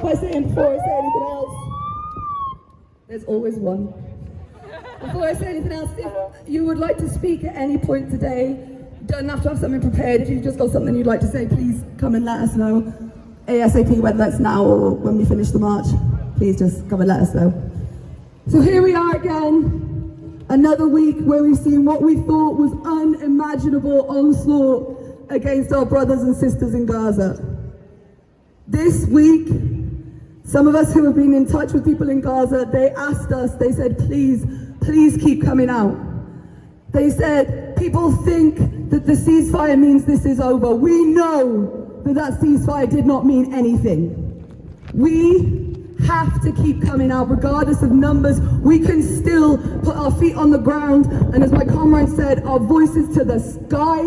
off by saying, before I say anything else, there's always one. Before I say anything else, if you would like to speak at any point today, don't have to have something prepared. If you've just got something you'd like to say, please come and let us know. ASAP, whether that's now or when we finish the march, please just come and let us know. So here we are again, another week where we've seen what we thought was unimaginable onslaught against our brothers and sisters in Gaza. This week, some of us who have been in touch with people in Gaza, they asked us, they said, please keep coming out. They said, people think that the ceasefire means this is over. We know that ceasefire did not mean anything. We have to keep coming out, regardless of numbers. We can still put our feet on the ground, and as my comrade said, our voices to the sky,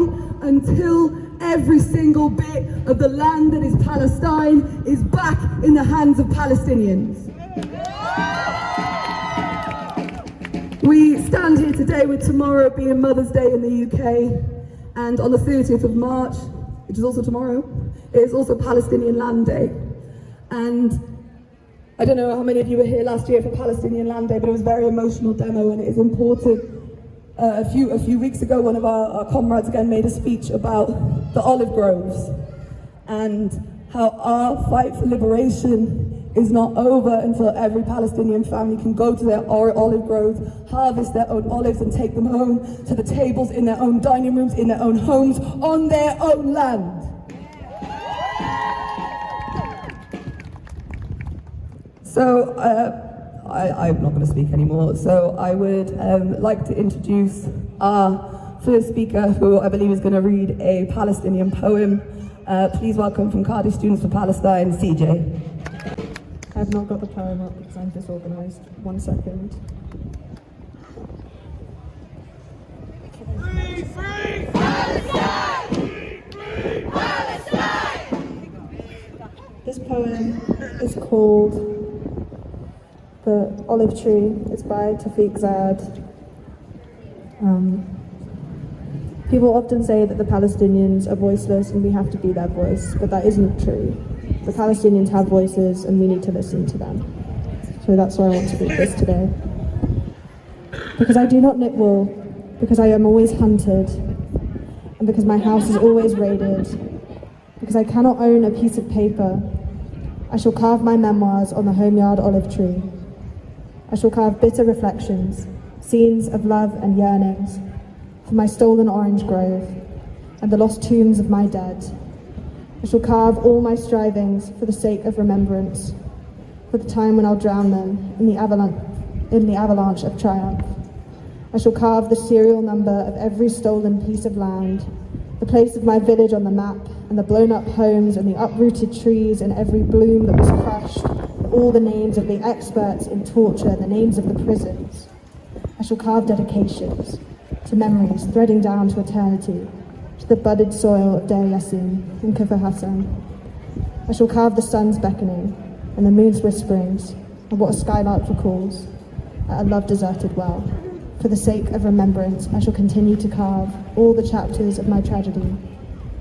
until every single bit of the land that is Palestine is back in the hands of Palestinians. We stand here today with tomorrow being Mother's Day in the UK, and on the 30th of March, which is also tomorrow, it is also Palestinian Land Day. And I don't know how many of you were here last year for Palestinian Land Day, but it was a very emotional demo, and it is important. A few weeks ago, one of our comrades again made a speech about the olive groves and how our fight for liberation is not over until every Palestinian family can go to their olive groves, harvest their own olives and take them home to the tables in their own dining rooms, in their own homes, on their own land. So I'm not going to speak anymore. So I would like to introduce our first speaker, who I believe is going to read a Palestinian poem. Please welcome from Cardiff Students for Palestine, CJ. I've not got the poem up because I'm disorganised. 1 second. Free, free Palestine! Free Palestine! This poem is called The Olive Tree. It's by Tawfiq Zayad. People often say that the Palestinians are voiceless and we have to be their voice, but that isn't true. The Palestinians have voices and we need to listen to them. So that's why I want to read this today. Because I do not knit wool, because I am always hunted, and because my house is always raided, because I cannot own a piece of paper, I shall carve my memoirs on the homeyard olive tree. I shall carve bitter reflections, scenes of love and yearnings, for my stolen orange grove, and the lost tombs of my dead. I shall carve all my strivings for the sake of remembrance, for the time when I'll drown them in the avalanche of triumph. I shall carve the serial number of every stolen piece of land, the place of my village on the map, and the blown up homes and the uprooted trees and every bloom that was crushed, all the names of the experts in torture, the names of the prisons. I shall carve dedications to memories threading down to eternity, to the budded soil of Deir Yassin and Kafr Hassan. I shall carve the sun's beckoning and the moon's whisperings and what a skylark recalls at a love-deserted well. For the sake of remembrance, I shall continue to carve all the chapters of my tragedy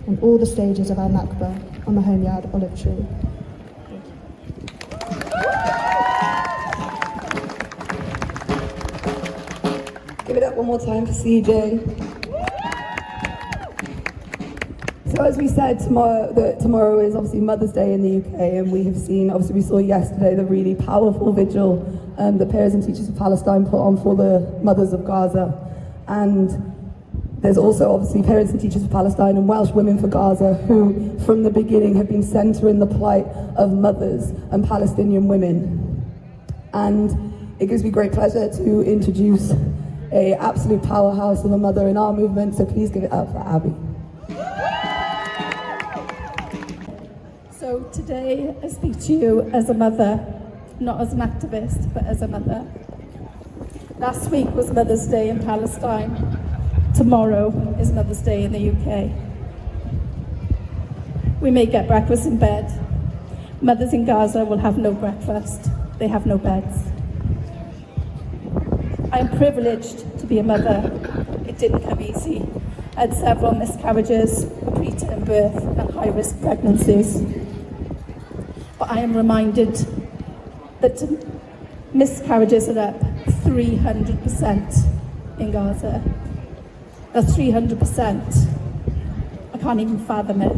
and all the stages of our Nakba on the homeyard olive tree. Give it up one more time for CJ. So as we said, tomorrow is obviously Mother's Day in the UK, and we have seen, obviously we saw yesterday the really powerful vigil that Parents and Teachers of Palestine put on for the mothers of Gaza. And there's also obviously Parents and Teachers of Palestine and Welsh Women for Gaza, who from the beginning have been centering the plight of mothers and Palestinian women. And it gives me great pleasure to introduce an absolute powerhouse of a mother in our movement, so please give it up for Abby. So today I speak to you as a mother, not as an activist, but as a mother. Last week was Mother's Day in Palestine. Tomorrow is Mother's Day in the UK. We may get breakfast in bed. Mothers in Gaza will have no breakfast. They have no beds. I am privileged to be a mother. It didn't come easy. I had several miscarriages, a preterm birth, and high-risk pregnancies. but I am reminded that miscarriages are up 300% in Gaza. That's 300%. I can't even fathom it.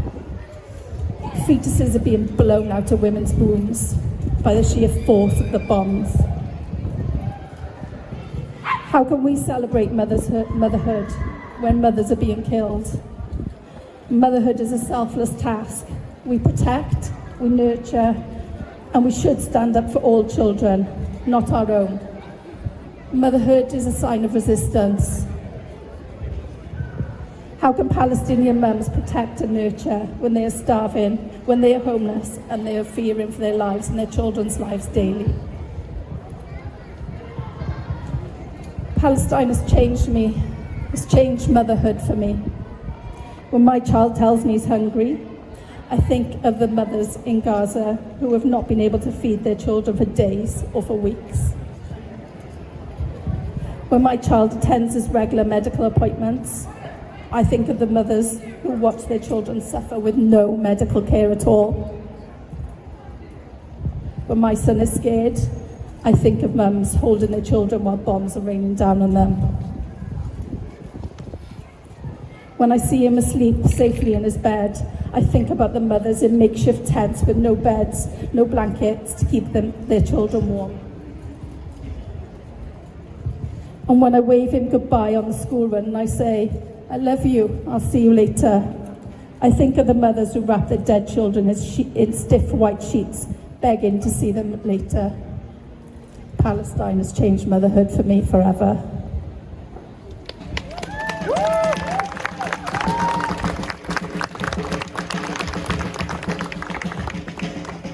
Fetuses are being blown out of women's wombs by the sheer force of the bombs. How can we celebrate motherhood when mothers are being killed? Motherhood is a selfless task. We protect, we nurture, and we should stand up for all children, not our own. Motherhood is a sign of resistance. How can Palestinian mums protect and nurture when they are starving, when they are homeless, and they are fearing for their lives and their children's lives daily? Palestine has changed me. It's changed motherhood for me. When my child tells me he's hungry, I think of the mothers in Gaza who have not been able to feed their children for days or for weeks. When my child attends his regular medical appointments, I think of the mothers who watch their children suffer with no medical care at all. When my son is scared, I think of mums holding their children while bombs are raining down on them. When I see him asleep safely in his bed, I think about the mothers in makeshift tents with no beds, no blankets to keep their children warm. And when I wave him goodbye on the school run and I say, "I love you, I'll see you later," I think of the mothers who wrap their dead children in stiff white sheets, begging to see them later. Palestine has changed motherhood for me forever.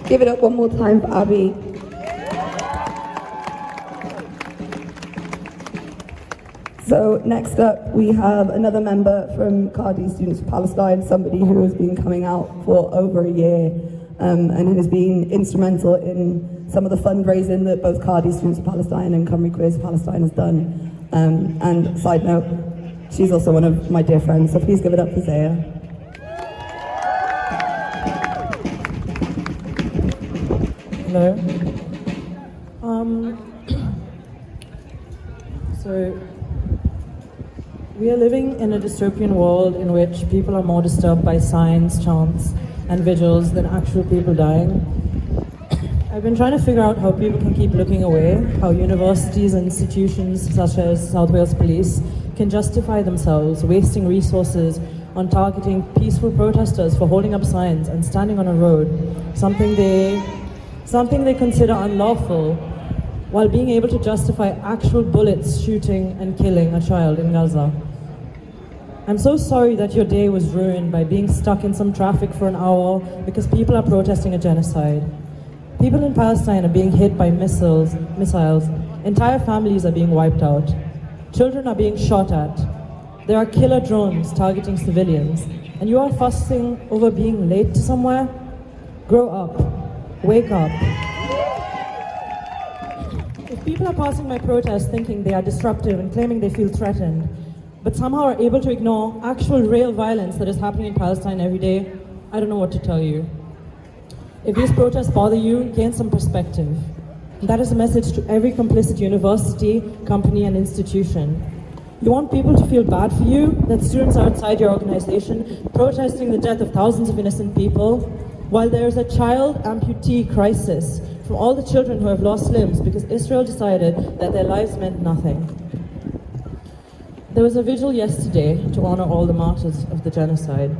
Give it up one more time for Abby. So next up, we have another member from Cardiff Students for Palestine, somebody who has been coming out for over a year and has been instrumental in some of the fundraising that both Cardiff Students for Palestine and Cymru Queers for Palestine has done. And side note, she's also one of my dear friends, so please give it up for Zaya. Hello. So we are living in a dystopian world in which people are more disturbed by signs, chants, and vigils than actual people dying. I've been trying to figure out how people can keep looking away, how universities and institutions such as South Wales Police can justify themselves wasting resources on targeting peaceful protesters for holding up signs and standing on a road, something they consider unlawful, while being able to justify actual bullets shooting and killing a child in Gaza. I'm so sorry that your day was ruined by being stuck in some traffic for an hour because people are protesting a genocide. People in Palestine are being hit by missiles. Entire families are being wiped out. Children are being shot at. There are killer drones targeting civilians. And you are fussing over being late to somewhere? Grow up. Wake up. If people are passing my protest thinking they are disruptive and claiming they feel threatened, but somehow are able to ignore actual real violence that is happening in Palestine every day, I don't know what to tell you. If these protests bother you, gain some perspective. And that is a message to every complicit university, company, and institution. You want people to feel bad for you, that students are outside your organization protesting the death of thousands of innocent people, while there is a child amputee crisis from all the children who have lost limbs because Israel decided that their lives meant nothing. There was a vigil yesterday to honor all the martyrs of the genocide.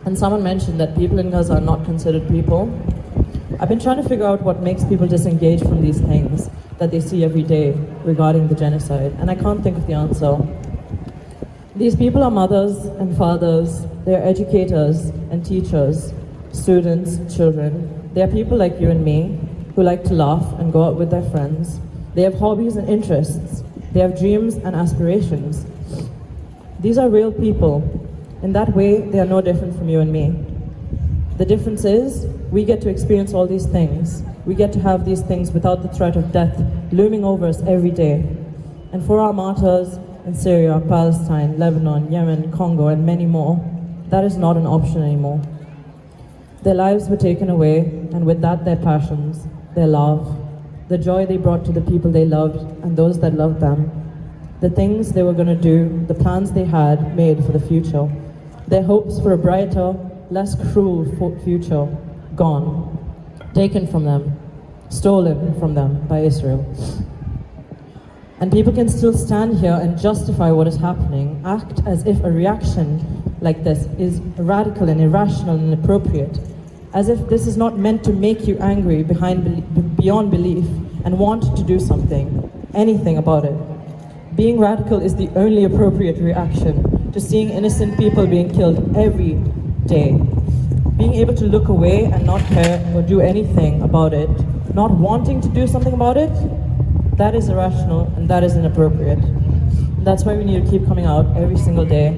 And someone mentioned that people in Gaza are not considered people. I've been trying to figure out what makes people disengage from these things that they see every day regarding the genocide, and I can't think of the answer. These people are mothers and fathers, they are educators and teachers, students, children. They are people like you and me who like to laugh and go out with their friends. They have hobbies and interests. They have dreams and aspirations. These are real people. In that way, they are no different from you and me. The difference is, we get to experience all these things. We get to have these things without the threat of death looming over us every day. And for our martyrs in Syria, Palestine, Lebanon, Yemen, Congo, and many more, that is not an option anymore. Their lives were taken away, and with that their passions, their love, the joy they brought to the people they loved and those that loved them, the things they were going to do, the plans they had made for the future, their hopes for a brighter, less cruel future, gone, taken from them, stolen from them by Israel. And people can still stand here and justify what is happening, act as if a reaction like this is radical and irrational and inappropriate, as if this is not meant to make you angry beyond belief and want to do something, anything about it. Being radical is the only appropriate reaction to seeing innocent people being killed every day. Being able to look away and not care or do anything about it, not wanting to do something about it, that is irrational and that is inappropriate. That's why we need to keep coming out every single day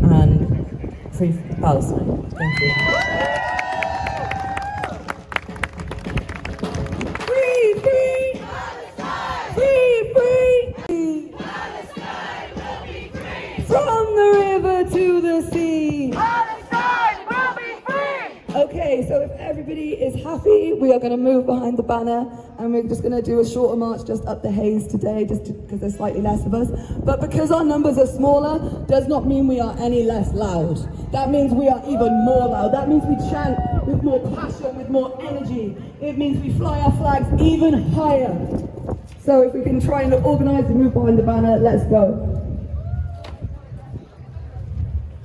and free Palestine. Thank you. Free, free! Palestine! Free, free! Palestine will be free! From the river to the sea. Palestine will be free! Okay, so if everybody is happy, we are going to move behind the banner and we're just going to do a shorter march just up the Hayes today, just because there's slightly less of us. But because our numbers are smaller, does not mean we are any less loud. That means we are even more loud. That means we chant with more passion, with more energy. It means we fly our flags even higher. So if we can try and organise and move behind the banner, let's go.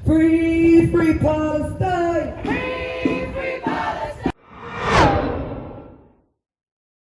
Free, free Palestine!